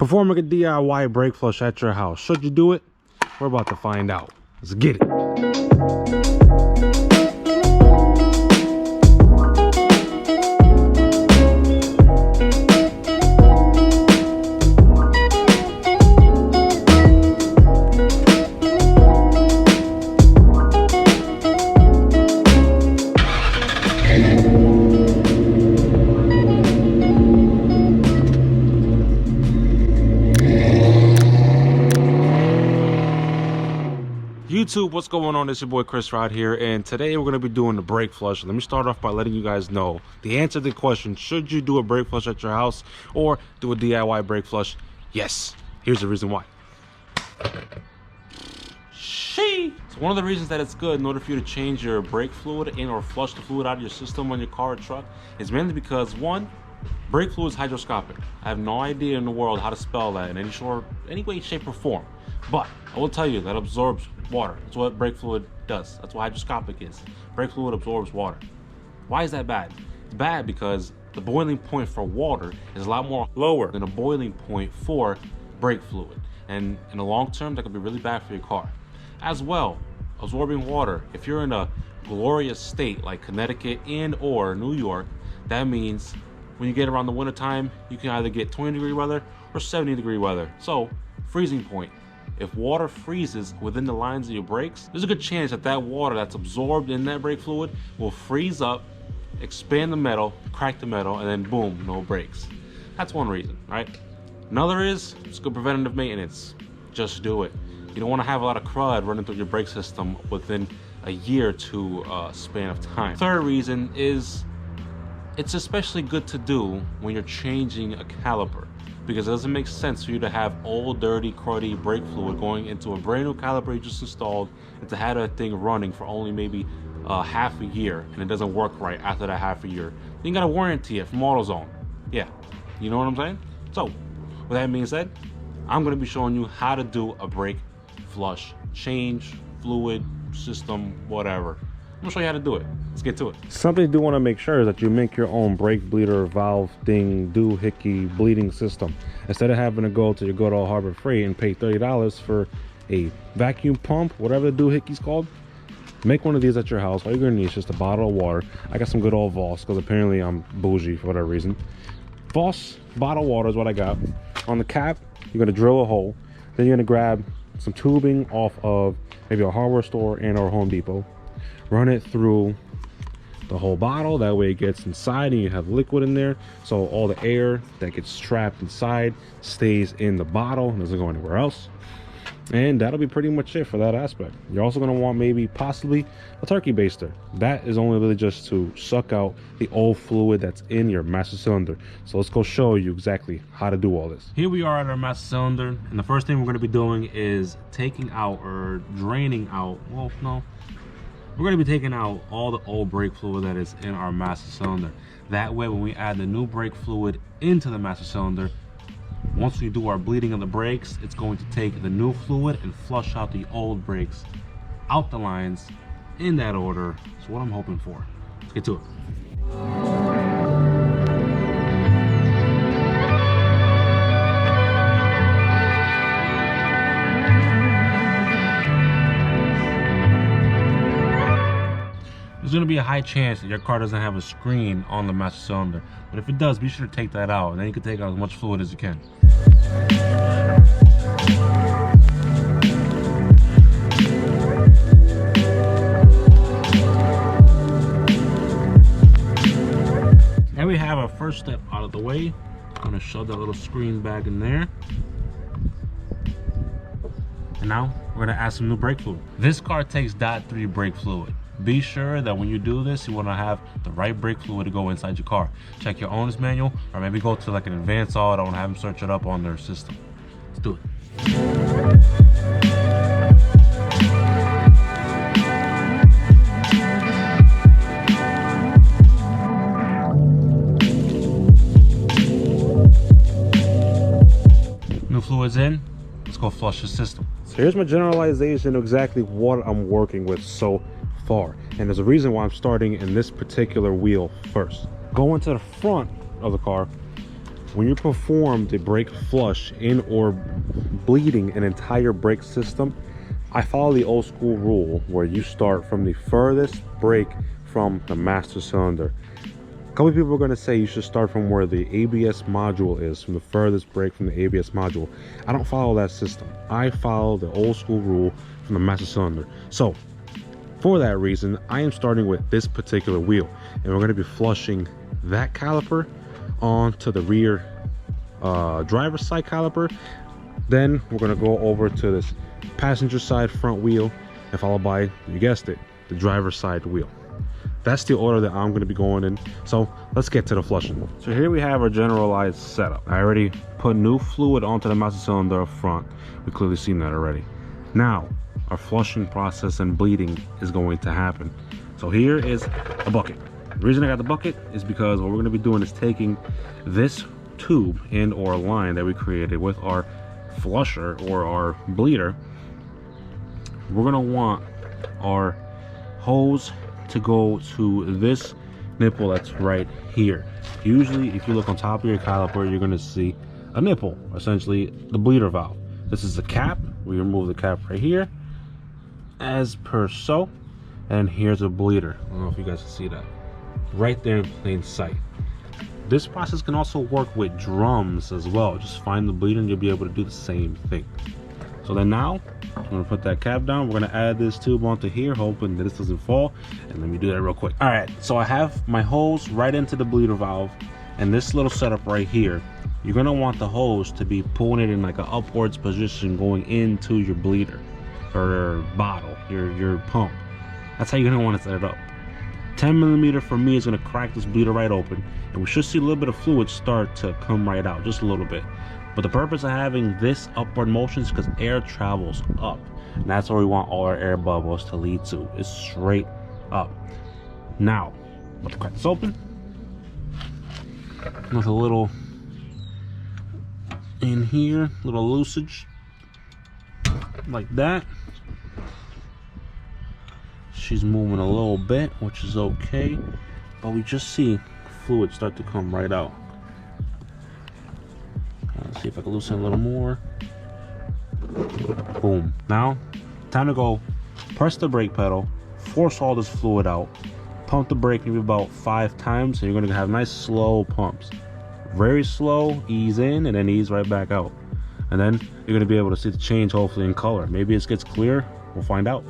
Performing a DIY brake flush at your house. Should you do it? We're about to find out. Let's get it. YouTube, what's going on? It's your boy Chris right here, and today we're going to be doing the brake flush. Let me start off by letting you guys know the answer to the question: should you do a brake flush at your house or do a DIY brake flush? Yes. Here's the reason why. So one of the reasons that it's good in order for you to change your brake fluid in or flush the fluid out of your system on your car or truck is mainly because, one, brake fluid is hydroscopic. I have no idea in the world how to spell that in any way, shape, or form. But I will tell you that absorbs water. That's what brake fluid does. That's what hydroscopic is. Brake fluid absorbs water. Why is that bad? It's bad because the boiling point for water is a lot more lower than a boiling point for brake fluid. And in the long term, that could be really bad for your car. As well, absorbing water, if you're in a glorious state like Connecticut and or New York, that means when you get around the winter time, you can either get 20-degree weather or 70-degree weather. So, freezing point. If water freezes within the lines of your brakes, there's a good chance that that water that's absorbed in that brake fluid will freeze up, expand the metal, crack the metal, and then boom, no brakes. That's one reason, right? Another is, it's good preventative maintenance. Just do it. You don't want to have a lot of crud running through your brake system within a year to span of time. Third reason is, it's especially good to do when you're changing a caliper, because it doesn't make sense for you to have old, dirty, cruddy brake fluid going into a brand new caliper you just installed and to have that thing running for only maybe half a year and it doesn't work right after that half a year. Then you gotta warranty it from AutoZone. Yeah, you know what I'm saying? So, with that being said, I'm gonna be showing you how to do a brake flush, change, fluid, system, whatever. I'm gonna show you how to do it. Let's get to it. Something you do want to make sure is that you make your own brake bleeder, valve, ding, doohickey, bleeding system. Instead of having to go to your good old Harbor Freight and pay $30 for a vacuum pump, whatever the doohickey's called, make one of these at your house. All you're gonna need is just a bottle of water. I got some good old Voss because apparently I'm bougie for whatever reason. Voss bottle of water is what I got. On the cap, you're gonna drill a hole. Then you're gonna grab some tubing off of maybe a hardware store and or Home Depot. Run it through the whole bottle, that way it gets inside and you have liquid in there, so all the air that gets trapped inside stays in the bottle and doesn't go anywhere else. And that'll be pretty much it for that aspect. You're also going to want maybe possibly a turkey baster. That is only really just to suck out the old fluid that's in your master cylinder. So let's go show you exactly how to do all this. Here we are at our master cylinder, and the first thing we're going to be doing is taking out or draining out, well, no, we're going to be taking out all the old brake fluid that is in our master cylinder. That way, when we add the new brake fluid into the master cylinder, once we do our bleeding of the brakes, it's going to take the new fluid and flush out the old brakes out the lines in that order. That's what I'm hoping for. Let's get to it. There's going to be a high chance that your car doesn't have a screen on the master cylinder, but if it does, be sure to take that out, and then you can take out as much fluid as you can. And we have our first step out of the way. I'm going to shove that little screen back in there. And now we're going to add some new brake fluid. This car takes DOT3 brake fluid. Be sure that when you do this, you want to have the right brake fluid to go inside your car. Check your owner's manual, or maybe go to like an advanced auto and have them search it up on their system. Let's do it. New fluid's in. Let's go flush the system. So here's my generalization of exactly what I'm working with so far, and there's a reason why I'm starting in this particular wheel first. Go into the front of the car, when you perform the brake flush in or bleeding an entire brake system, I follow the old school rule where you start from the furthest brake from the master cylinder. A couple of people are going to say you should start from where the ABS module is, from the furthest brake from the ABS module. I don't follow that system. I follow the old school rule from the master cylinder. So for that reason, I am starting with this particular wheel, and we're going to be flushing that caliper onto the rear driver's side caliper. Then we're going to go over to this passenger side front wheel, and followed by, you guessed it, the driver's side wheel. That's the order that I'm going to be going in. So let's get to the flushing. So here we have our generalized setup. I already put new fluid onto the master cylinder up front. We've clearly seen that already. Now our flushing process and bleeding is going to happen. So here is a bucket. The reason I got the bucket is because what we're going to be doing is taking this tube and or line that we created with our flusher or our bleeder. We're going to want our hose to go to this nipple that's right here. Usually if you look on top of your caliper, you're going to see a nipple, essentially the bleeder valve. This is the cap. We remove the cap right here as per so, and here's a bleeder. I don't know if you guys can see that right there in plain sight. This process can also work with drums as well. Just find the bleeder and you'll be able to do the same thing. So then now I'm gonna put that cap down. We're gonna add this tube onto here, hoping that this doesn't fall. And let me do that real quick. All right, so I have my hose right into the bleeder valve, and this little setup right here, you're gonna want the hose to be pulling it in like an upwards position going into your bleeder or bottle, your pump. That's how you're gonna want to set it up. 10mm for me is gonna crack this bleeder right open, and we should see a little bit of fluid start to come right out, just a little bit. But the purpose of having this upward motion is because air travels up, and that's where we want all our air bubbles to lead to, is straight up. Now, let's crack this open with a little in here, little loosage like that. She's moving a little bit, which is okay, but we just see fluid start to come right out. Let's see if I can loosen a little more. Boom. Now, time to go. Press the brake pedal, force all this fluid out, pump the brake maybe about 5 times, and you're gonna have nice slow pumps. Very slow, ease in, and then ease right back out. And then you're gonna be able to see the change, hopefully in color. Maybe it gets clear, we'll find out.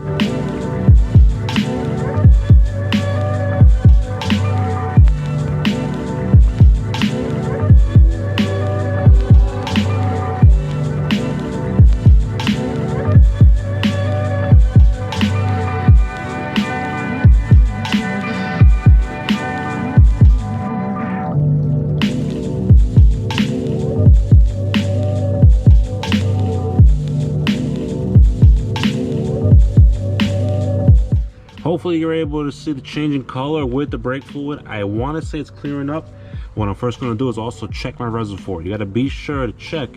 Hopefully you're able to see the change in color with the brake fluid. I want to say it's clearing up. What I'm first going to do is also check my reservoir. You got to be sure to check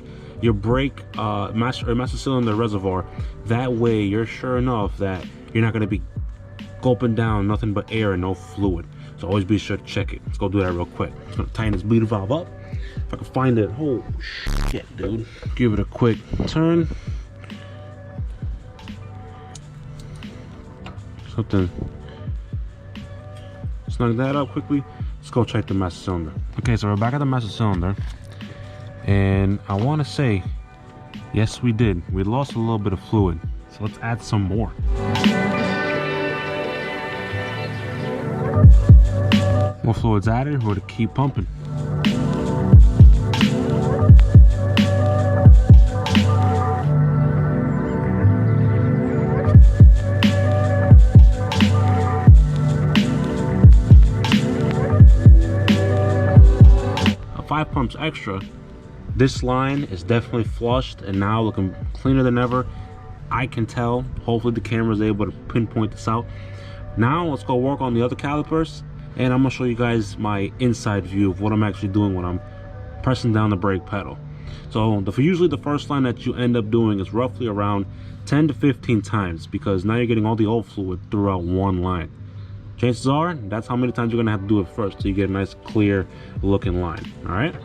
your brake master cylinder reservoir. That way you're sure enough that you're not going to be gulping down nothing but air and no fluid. So always be sure to check it. Let's go do that real quick. I'm going to tighten this bleeder valve up. If I can find it. Oh shit, dude. Give it a quick turn. Something. Snug that up quickly. Let's go check the master cylinder. Okay, so we're back at the master cylinder, and I want to say, yes, we did. We lost a little bit of fluid, so let's add some more. More fluid's added. We're going to keep pumping. Five pumps extra. This line is definitely flushed and now looking cleaner than ever. I can tell. Hopefully the camera is able to pinpoint this out. Now let's go work on the other calipers, and I'm gonna show you guys my inside view of what I'm actually doing when I'm pressing down the brake pedal. So usually the first line that you end up doing is roughly around 10 to 15 times, because now you're getting all the old fluid throughout one line. chances are that's how many times you're gonna have to do it first so you get a nice clear looking line. All right,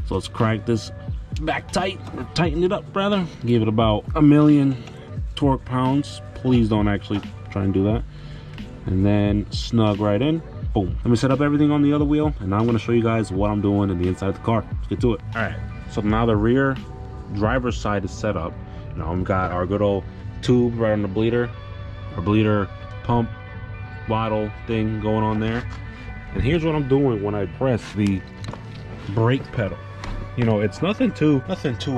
so let's crank this back tight, or tighten it up rather. Give it about 1,000,000 torque pounds. Please don't actually try and do that. And then snug right in. Boom. Let me set up everything on the other wheel, and now I'm going to show you guys what I'm doing in the inside of the car. Let's get to it. All right, so now the rear driver's side is set up. You know, we've got our good old tube right on the bleeder, our bleeder pump bottle thing going on there. And here's what I'm doing when I press the brake pedal. You know, it's nothing too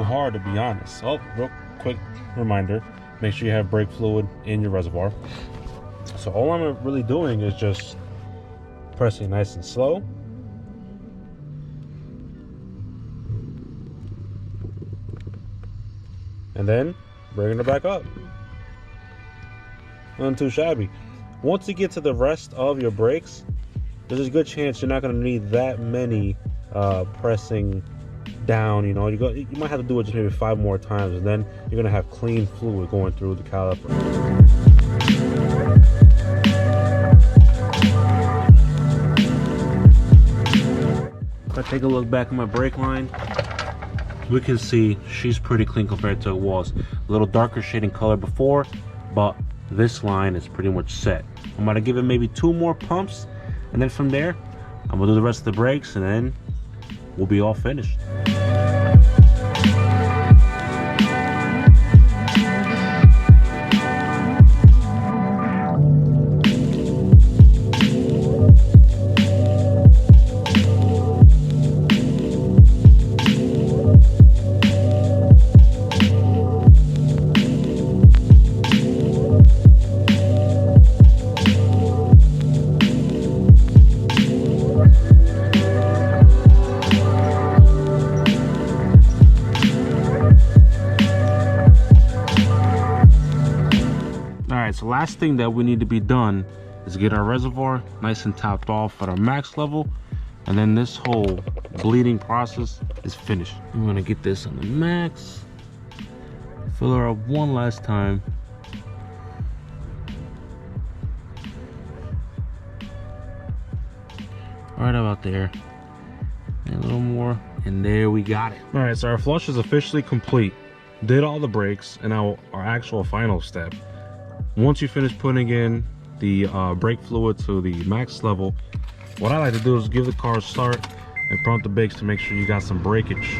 hard, to be honest. Oh, real quick reminder, make sure you have brake fluid in your reservoir. So all I'm really doing is just pressing nice and slow. And then bringing it back up. Not too shabby. Once you get to the rest of your brakes, there's a good chance you're not going to need that many pressing down. You know, you might have to do it just maybe 5 more times, and then you're going to have clean fluid going through the caliper. If I take a look back at my brake line, we can see she's pretty clean compared to it was. A little darker shade in color before, but this line is pretty much set. I'm gonna give it maybe 2 more pumps, and then from there, I'm gonna do the rest of the brakes, and then we'll be all finished. Alright, so last thing that we need to be done is get our reservoir nice and topped off at our max level, and then this whole bleeding process is finished. I'm gonna get this on the max, fill her up one last time. Right about there, and a little more, and there we got it. All right, so our flush is officially complete. Did all the brakes, and now our actual final step. Once you finish putting in the brake fluid to the max level, what I like to do is give the car a start and pump the brakes to make sure you got some breakage,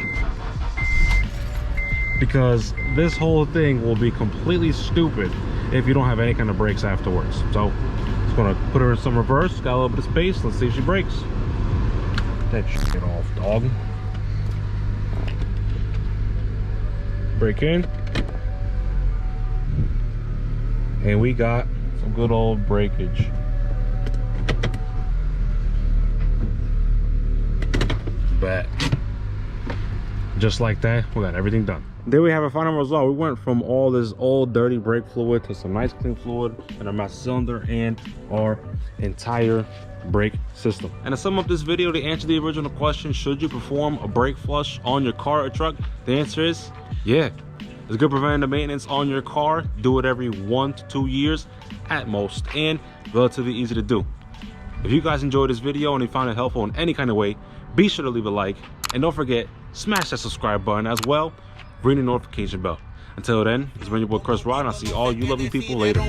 because this whole thing will be completely stupid if you don't have any kind of brakes afterwards. So just gonna put her in some reverse, got a little bit of space, let's see if she brakes. Take shit off, dog. Brake in, and we got some good old breakage. Back. Just like that, we got everything done. There we have a final result. We went from all this old dirty brake fluid to some nice clean fluid in our master cylinder and our entire brake system. And to sum up this video, to answer the original question, should you perform a brake flush on your car or truck, the answer is yeah. It's good preventative maintenance on your car. Do it every 1 to 2 years at most, and relatively easy to do. If you guys enjoyed this video and you found it helpful in any kind of way, be sure to leave a like, and don't forget, smash that subscribe button as well, ring the notification bell. Until then, it's been your boy Chris Rod, and I'll see all you lovely people later.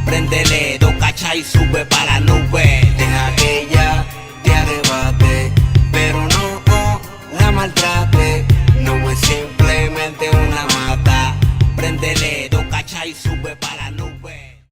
Préndele, do cacha y sube para la nube. Deja que ella te arrebate, pero no la maltrate. No es simplemente una mata. Préndele, do cacha y sube para la nube.